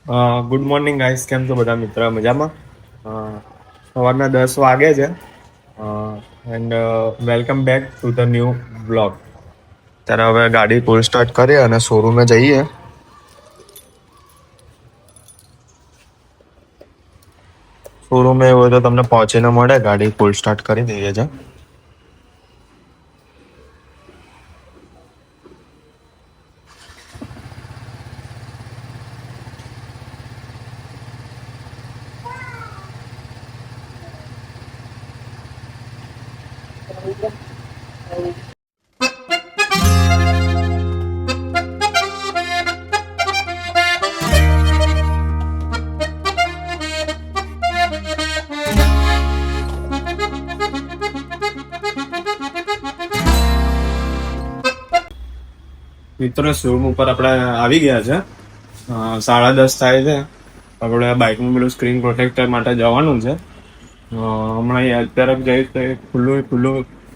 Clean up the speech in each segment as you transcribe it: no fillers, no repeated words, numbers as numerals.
Good morning guys, કેમ છો બધા મિત્ર? મજામાં. સવારના 10 વાગે છે and welcome back to the new blog. ત્યારે હવે ગાડી ફૂલ સ્ટાર્ટ કરીએ અને શોરૂમે જઈએ. શોરૂમે એવું હોય તો તમને પહોંચીને મળે, ગાડી ફૂલ સ્ટાર્ટ કરી દઈએ છે. મિત્રો, શોરૂમ ઉપર આપણે આવી ગયા છે. 10:30 થાય છે. આપણે બાઇકનું પેલું સ્ક્રીન પ્રોટેક્ટર માટે જવાનું છે. હમણાં અત્યારે જઈશ તો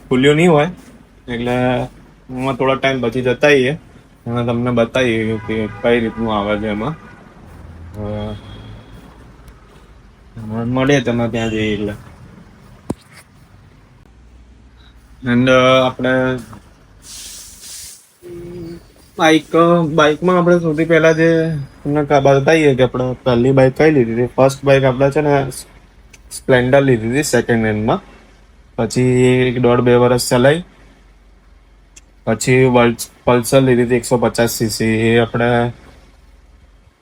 ખુલ્લું નહીં હોય, એટલે એમાં થોડા ટાઈમ પછી જતા આવીએ અને તમને બતાવીએ કે કઈ રીતનું આવે છે. એમાં મળીએ તમે ત્યાં જઈએ એટલે. એન્ડ આપણે બાઇકમાં આપણે સૌથી પહેલા જે તમને બતાવીએ કે આપણે પહેલી બાઇક કઈ લીધી હતી. ફર્સ્ટ બાઇક આપણે છે ને સ્પ્લેન્ડર લીધી હતી સેકન્ડ હેન્ડમાં. પછી 1.5-2 વર્ષ ચલાવી. પછી પલ્સર લીધી હતી 150cc.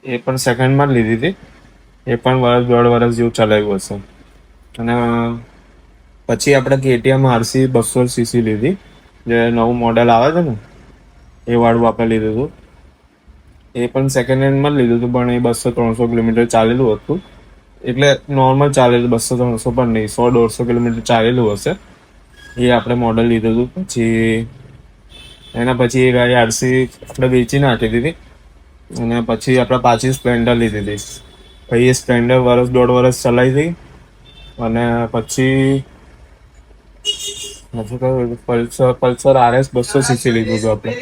એ પણ સેકન્ડમાં જ લીધી હતી. એ પણ 1.5 વર્ષ જેવું ચલાવ્યું હશે. અને પછી આપણે KTM RC 200cc લીધી, જે નવું મોડેલ આવે છે ને એ વાળું આપણે લીધું હતું. એ પણ સેકન્ડ હેન્ડમાં જ લીધું હતું, પણ એ 200-300 કિલોમીટર ચાલેલું હતું. એટલે નોર્મલ ચાલેલું, 200-300 પણ નહીં, 100-150 કિલોમીટર ચાલેલું હશે. એ આપણે મોડલ લીધું હતું. પછી એના પછી એ ગાડી RC આપણે વેચી નાખી દીધી અને પછી આપણે પાછી સ્પ્લેન્ડર લીધી હતી. પછી એ સ્પ્લેન્ડર 1.5 વર્ષ ચલાવી હતી. અને પછી પલ્સર RS 200cc લીધું હતું આપણે.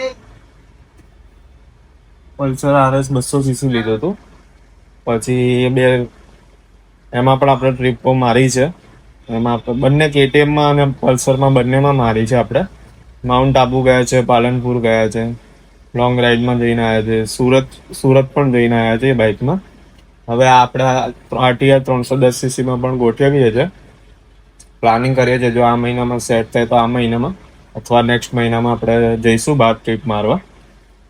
પલ્સર RS 200cc લીધું હતું. પછી એમાં પણ આપણે ટ્રીપો મારી છે. એમાં આપણે બંને KTMમાં અને પલ્સરમાં બંનેમાં મારી છે. આપણે માઉન્ટ આબુ ગયા છે, પાલનપુર ગયા છે, લોંગ રાઈડમાં જઈને આવ્યા છે, સુરત પણ જઈને આવ્યા છે એ બાઇકમાં. હવે આપણે RTR 310cc પણ ગોઠવીએ છીએ. પ્લાનિંગ કરીએ છીએ, જો આ મહિનામાં સેટ થાય તો આ મહિનામાં અથવા નેક્સ્ટ મહિનામાં આપણે જઈશું બહાર ટ્રીપ મારવા.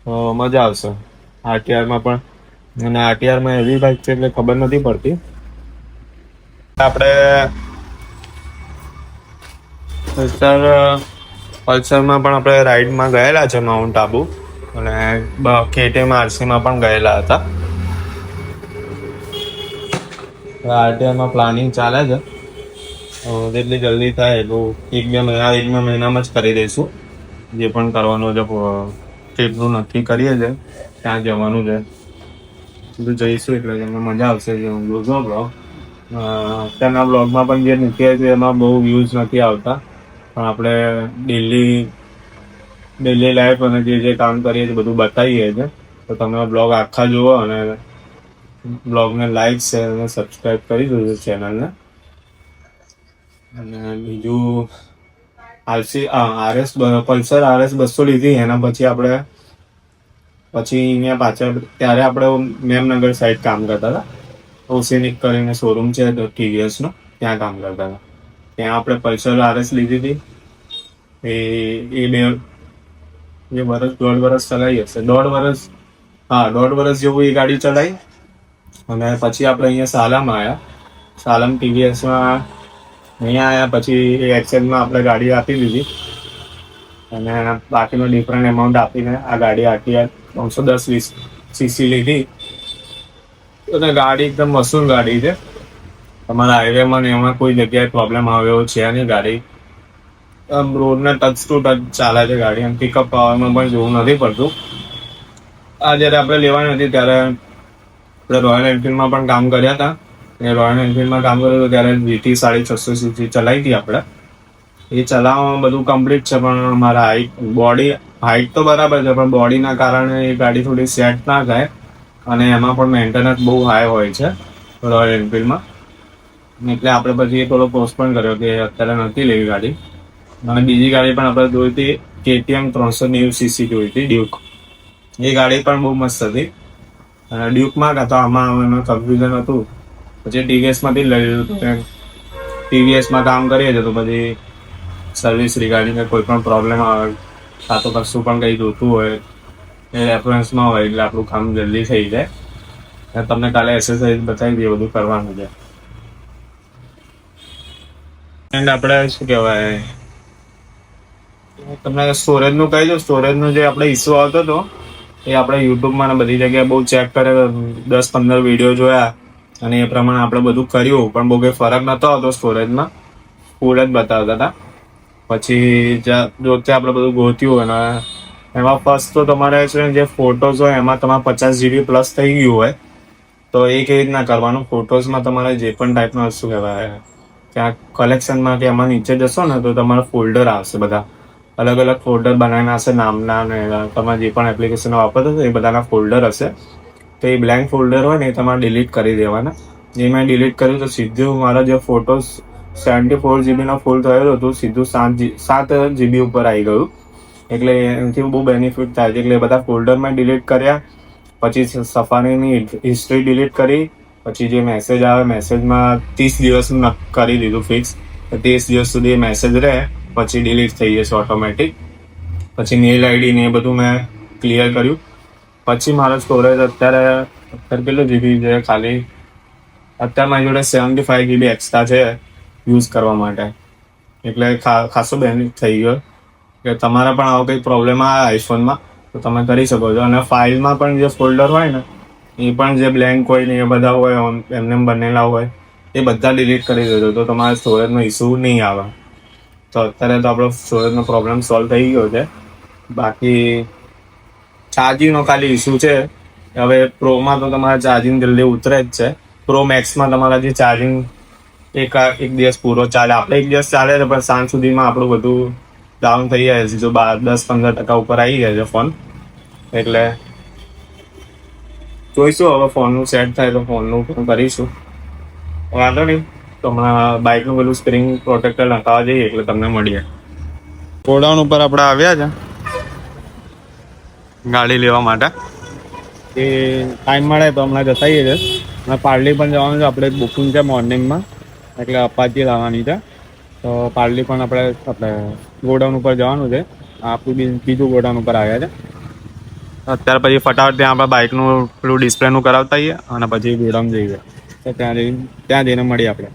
તો મજા આવશે RTRમાં પણ. અને RTRમાં એવી બાઇક છે એટલે ખબર નથી પડતી. આપણે પલ્સરમાં પણ આપણે રાઈડમાં ગયેલા છે માઉન્ટ આબુ, અને KTM RCમાં પણ ગયેલા હતા. RTRમાં પ્લાનિંગ ચાલે છે. જેટલી જલ્દી થાય એટલું 1-2 મહિનામાં જ કરી દઈશું. જે પણ કરવાનું છે, ટ્રીપનું નક્કી કરીએ છીએ, ત્યાં જવાનું છે. બધું જઈશું એટલે તમને મજા આવશે. જોજો બ્લોગ. અત્યારના બ્લોગમાં પણ જે મૂકીએ છીએ એમાં બહુ વ્યૂઝ નથી આવતા, પણ આપણે ડેલી લાઈફ અને જે કામ કરીએ છીએ બધું બતાવીએ છીએ. તો તમે બ્લોગ આખા જુઓ અને બ્લોગને લાઈક, શેર અને સબસ્ક્રાઈબ કરી દેજો ચેનલને. અને બીજું પલ્સર RS 200 લીધી. એના પછી અહીંયા પાછળ ત્યારે આપણે મેમનગર સાઈડ કામ કરતા હતા. ઓસેનિક કરીને શોરૂમ છે TVSનો, ત્યાં કામ કરતા હતા. ત્યાં આપણે પલ્સર RS લીધી હતી. એ 1.5 વર્ષ ચલાવી હશે. 1.5 વર્ષ જેવું એ ગાડી ચલાવી. અને પછી આપણે અહીંયા સાલમ આવ્યા. સાલમ TVSમાં અહીંયા આવ્યા પછી એક્સચેન્જમાં આપણે ગાડી આપી દીધી અને બાકીનો ડિફરન્ટ એમાઉન્ટ આપીને આ ગાડી RTR 310cc લીધી. અને ગાડી એકદમ વસૂલ ગાડી છે. તમારા હાઈવેમાં ને એમાં કોઈ જગ્યાએ પ્રોબ્લેમ આવે એવો છે નહીં. ગાડી રોડને ટચ ટુ ટચ ચાલે છે ગાડી. એમ પિકઅપ પાવરમાં પણ જોવું નથી પડતું. આ જ્યારે આપણે લેવાની હતી ત્યારે આપણે રોયલ એનફિલ્ડમાં પણ કામ કર્યા હતા. રોયલ એનફિલ્ડમાં કામ કર્યું હતું ત્યારે GT 650cc ચલાવી હતી આપણે. એ ચલાવવામાં બધું કમ્પ્લીટ છે, પણ મારા હાઈટ તો બરાબર છે, પણ બોડીના કારણે એ ગાડી થોડી સેટ ના થાય. અને એમાં પણ મેન્ટેનન્સ બહુ હાઈ હોય છે રોયલ એનફિલ્ડમાં. એટલે આપણે પછી એ થોડો પોસ્ટપોન કર્યો કે અત્યારે નથી લેવી ગાડી. અને બીજી ગાડી પણ આપણે જોઈ હતી, KTM 390cc જોઈ હતી, ડ્યુક. એ ગાડી પણ બહુ મસ્ત હતી. અને ડ્યુકમાં કાં તો આમાં એમાં કન્ફ્યુઝન હતું, પછી TVSમાંથી લઈ લીધું હતું. TVSમાં કામ કરીએ છીએ તો પછી સર્વિસ રિગાર્ડિંગ કોઈ પણ પ્રોબ્લેમ આવે, કાં તો કશું પણ કંઈ જોતું હોય એ રેફરન્સમાં હોય, એટલે આપણું કામ જલ્દી થઈ જાય. તમને કાલે એક્સરસાઇઝ બતાવી દઈએ, બધું કરવાનું છે. એન્ડ આપણે શું કહેવાય, તમને સ્ટોરેજનું કહી દઉં. સ્ટોરેજનું જે આપણે ઇસ્યુ આવતો હતો એ આપણે યુટ્યુબમાં ને બધી જગ્યાએ બહુ ચેક કરે, 10-15 વિડીયો જોયા અને એ પ્રમાણે આપણે બધું કર્યું, પણ બહુ કંઈ ફરક નતો આવતો સ્ટોરેજમાં. ફૂલ જ બતાવતા હતા. પછી જોતે આપણે બધું ગોત્યું અને એમાં ફર્સ્ટ તો તમારે છે જે ફોટોઝ હોય એમાં તમારે 50 GB પ્લસ થઈ ગયું હોય તો એ કેવી રીતના કરવાનું. ફોટોઝમાં તમારે જે પણ ટાઈપનો શું કહેવાય, ત્યાં કલેક્શનમાં કે એમાં નીચે જશો ને તો તમારા ફોલ્ડર આવશે, બધા અલગ અલગ ફોલ્ડર બનાવીને હશે નામના, અને તમે જે પણ એપ્લિકેશનો વાપરતો હતો એ બધાના ફોલ્ડર હશે. તો એ બ્લેન્ક ફોલ્ડર હોય ને એ તમારે ડિલીટ કરી દેવાના. જે મેં ડિલીટ કર્યું તો સીધું મારા જે ફોટોઝ 74 GB ફૂલ થયેલું હતું, સીધું 7 GB ઉપર આવી ગયું. એટલે એનાથી બહુ બેનિફિટ થાય છે. એટલે બધા ફોલ્ડરમાં ડિલીટ કર્યા, પછી સફારીની હિસ્ટ્રી ડિલીટ કરી, પછી જે મેસેજ આવે મેસેજમાં 30 દિવસનું કરી દીધું ફિક્સ. 30 દિવસ સુધી મેસેજ રહે પછી ડિલીટ થઈ જશે ઓટોમેટિક. પછી મેલ આઈડી ને એ બધું મેં ક્લિયર કર્યું. પછી મારો સ્ટોરેજ અત્યારે કેટલું GB છે ખાલી, અત્યારે મારી જોડે 75 GB એક્સ્ટ્રા છે યુઝ કરવા માટે. એટલે ખાસો બેનિફિટ થઈ ગયો કે તમારે પણ આવો કંઈ પ્રોબ્લેમ આવે આઈફોનમાં તો તમે કરી શકો છો. અને ફાઇલમાં પણ જે ફોલ્ડર હોય ને એ પણ જે બ્લેન્ક હોય ને એ બધા હોય એમને બનેલા હોય એ બધા ડિલીટ કરી દેજો તો તમારે સ્ટોરેજનો ઇસ્યુ નહીં આવે. તો અત્યારે તો આપણો સ્ટોરેજનો પ્રોબ્લેમ સોલ્વ થઈ ગયો છે. બાકી ચાર્જિંગનો ખાલી ઇસ્યુ છે. હવે પ્રોમાં તો તમારે ચાર્જિંગ જલ્દી ઉતરે જ છે. પ્રો મેક્સમાં તમારા જે ચાર્જિંગ એક દિવસ પૂરો ચાલે. આપણે એક દિવસ ચાલે છે પણ સાંજ સુધીમાં આપણું બધું ડાઉન થઈ જાય છે. જો 10-15% ઉપર આવી જાય છે ફોન. એટલે જોઈશું હવે ફોનનું સેટ થાય તો ફોનનું પણ કરીશું. વાંધો નહીં. તો હમણાં બાઇકનું પેલું સ્પ્રિંગ પ્રોટેક્ટર નખાવા જઈએ એટલે તમને મળીએ. ગોડાઉન ઉપર આપણે આવ્યા છે ગાડી લેવા માટે. એ ટાઈમ મળે તો હમણાં જતા જઈએ છે. અને પાર્લી પણ જવાનું છે. આપણે બુકિંગ છે મોર્નિંગમાં, એટલે અપાચી લાવવાની છે. તો પાર્લી પણ આપણે ગોડાઉન ઉપર જવાનું છે. આપણું બીજું ગોડાઉન ઉપર આવ્યા છે. અત્યારે પછી ફટાફટ ત્યાં આપણે બાઇકનું પેલું ડિસ્પ્લેનું કરાવતા આવીએ અને પછી ગોડાઉન જઈએ. તો ત્યાં જઈને મળીએ આપણે.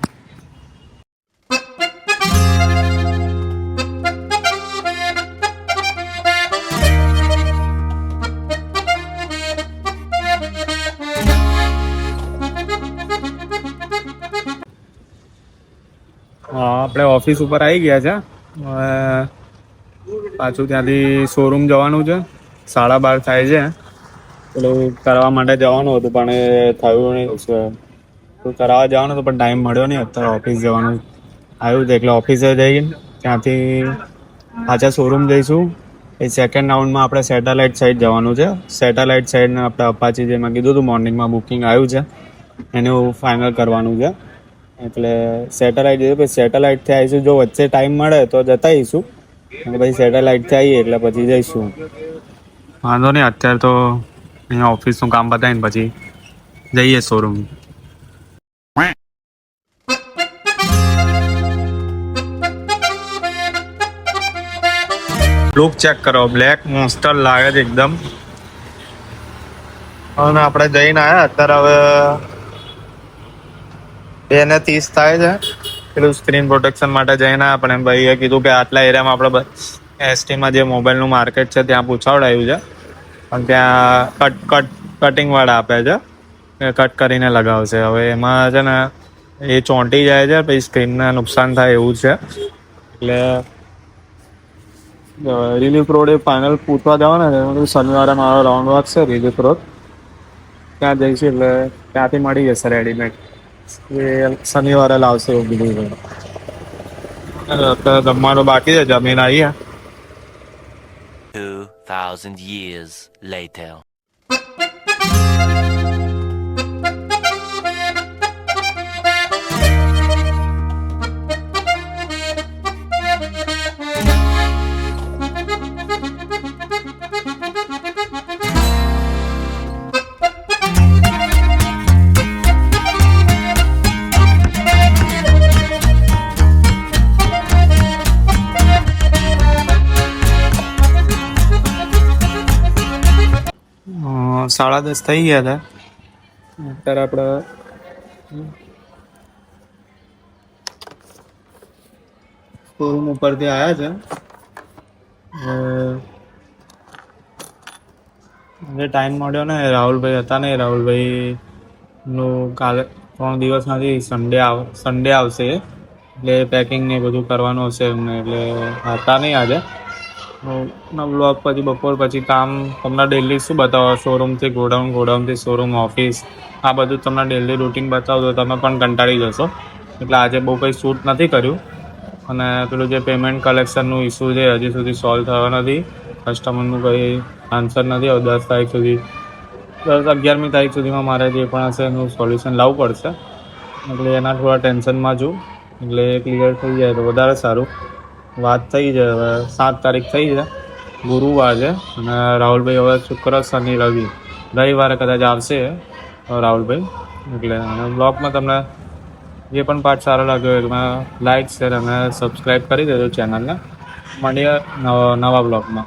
હા, આપણે ઓફિસ ઉપર આવી ગયા છે. પાછું ત્યાંથી શોરૂમ જવાનું છે. 12:30 થાય છે. પેલું કરવા માટે જવાનું હતું પણ એ થયું નહીં. કરાવવા જવાનું હતું પણ ટાઈમ મળ્યો નહીં. અત્યારે ઓફિસ જવાનું આવ્યું છે એટલે ઓફિસે જઈને ત્યાંથી પાછા શોરૂમ જઈશું. એ સેકન્ડ રાઉન્ડમાં આપણે સેટેલાઇટ સાઈડ જવાનું છે. સેટેલાઇટ સાઈડને આપણે અપાચી જે મેં કીધું હતું મોર્નિંગમાં બુકિંગ આવ્યું છે એનું ફાઇનલ કરવાનું છે. એટલે સેટેલાઇટ જઈએ પછી સેટેલાઇટથી આવીશું. જો વચ્ચે ટાઈમ મળે તો જતા આવીશું અને પછી સેટેલાઇટથી આવીએ એટલે પછી જઈશું. વાંધો નહીં. અત્યારે તો અહીંયા ઓફિસનું કામ બતાવીને પછી જઈએ શોરૂમ. લુક ચેક કરો, બ્લેક મોન્સ્ટર લાગે છે એકદમ. અને આપણે જઈને આવ્યા અત્યારે હવે 2:30 થાય છે. પેલું સ્ક્રીન પ્રોટેક્શન માટે જઈને પણ એમ ભાઈએ કીધું કે આટલા એરિયામાં આપણે એસટીમાં જે મોબાઈલનું માર્કેટ છે ત્યાં પૂછાવડાયું છે પણ ત્યાં કટિંગ વાળા આપે છે, કટ કરીને લગાવશે. હવે એમાં છે ને એ ચોંટી જાય છે પછી સ્ક્રીનને નુકસાન થાય એવું છે. એટલે રિલીફ રોડ એ ફાઇનલ પૂછવા જવાના છે. શનિવારે મારો રાઉન્ડ વાગશે રિલીફ રોડ, ત્યાં જઈશું એટલે ત્યાંથી મળી જશે રેડીમેડ. એ શનિવારે લાવશે એવું કીધું. અત્યારે જમવાનું બાકી છે, જમીન આવીએ. 2000 years later. 10:30 થઈ ગયા હતા. અત્યારે આપણે શોરૂમ ઉપરથી આવ્યા છે. જે ટાઈમ મળ્યો ને રાહુલભાઈ હતા ને, રાહુલભાઈ નું કાલે 3 દિવસ નથી, સન્ડે આવશે એટલે પેકિંગ ને બધું કરવાનું હશે એમને, એટલે હતા નહીં આજે. બ્લોગ પછી બપોર પછી કામ તમને ડેલી શું બતાવો, શોરૂમથી ગોડાઉનથી શોરૂમ, ઓફિસ, આ બધું તમને ડેલી રૂટીન બતાવો તો તમે પણ કંટાળી જશો. એટલે આજે બહુ કંઈ શૂટ નથી કર્યું. અને પેલું જે પેમેન્ટ કલેક્શનનું ઇસ્યુ છે હજી સુધી સોલ્વ થયો નથી. કસ્ટમરનું કંઈ આન્સર નથી. હવે 10 તારીખ સુધી 11મી તારીખ સુધીમાં મારે જે પણ હશે એનું સોલ્યુશન લાવવું પડશે. એટલે એના થોડા ટેન્શનમાં છું. એટલે ક્લિયર થઈ જાય તો વધારે સારું. વાત થઈ જાય. હવે 7 તારીખ થઈ જાય, ગુરુવાર છે. અને રાહુલભાઈ હવે શુક્ર, શનિ, રવિવારે કદાચ આવશે રાહુલભાઈ. એટલે બ્લોગમાં તમને જે પણ પાર્ટ સારો લાગ્યો હોય એમાં લાઇક, શેર અને સબસ્ક્રાઈબ કરી દેજો ચેનલને. મળીએ નવા બ્લોગમાં.